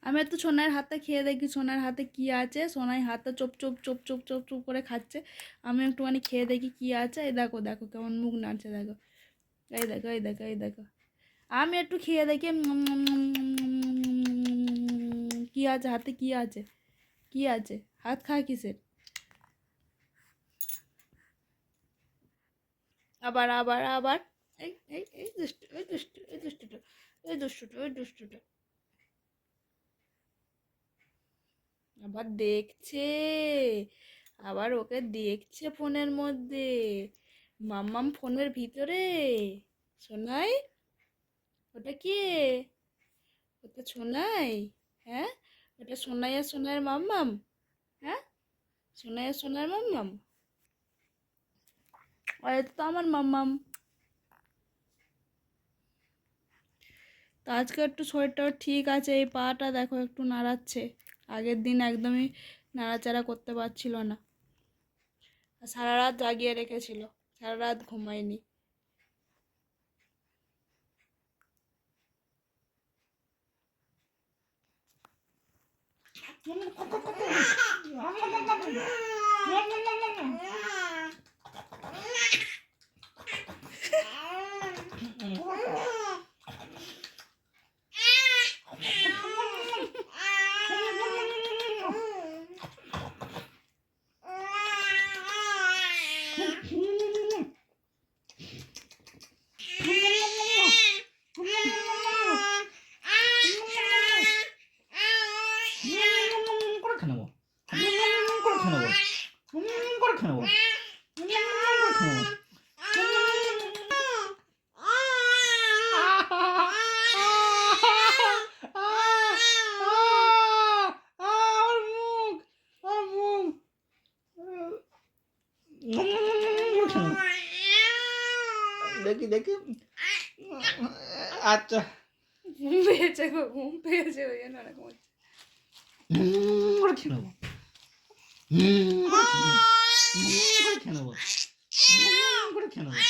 আমি একটু সোনার হাতটা খেয়ে দেখি সোনার হাতে কি আছে। সোনার হাতটা চুপ চুপ চুপ চুপ চুপ চুপ করে খাচ্ছে। আমি একটুখানি খেয়ে দেখি কি আছে। এই দেখো দেখো কেমন মুখ নাড়ছে দেখো। এই দেখো এই দেখো এই দেখো। আমি একটু খেয়ে দেখি কি আছে হাতে, কি আছে, কি আছে, হাত খা কিসের। আবার আবার আবার। এই এই এই দুষ্টু ওই দুষ্টু ওই দুষ্টুটা ওই দুষ্টুটা ওই দুষ্টুটা আবার দেখছে, আবার ওকে দেখছে ফোনের মধ্যে। মাম্মাম ফোনের ভিতরে। সোনাই, ওটা কে? ওটা সোনাই? হ্যাঁ, ওটা সোনাই আর সোনাইয়ের মাম্মাম। হ্যাঁ, সোনাই আর সোনার মাম্মাম। আর এটা তো আমার মাম্মাম। তো আজকে একটু শরীরটাও ঠিক আছে, এই পাটা দেখো একটু নাড়াচ্ছে। আগের দিন একদমই নাড়াচাড়া করতে পারছিল না। আর সারা রাত জাগিয়ে রেখেছিল, সারা রাত ঘুমায়নি। দেখি দেখি। আচ্ছা, ঘুম পেয়েছে গো, ঘুম পেয়েছে, ওই জন্য ওরকম হচ্ছে। করে খেয়ে নেবো, করে খেয়ে নেবো, করে খেয়ে নেবো।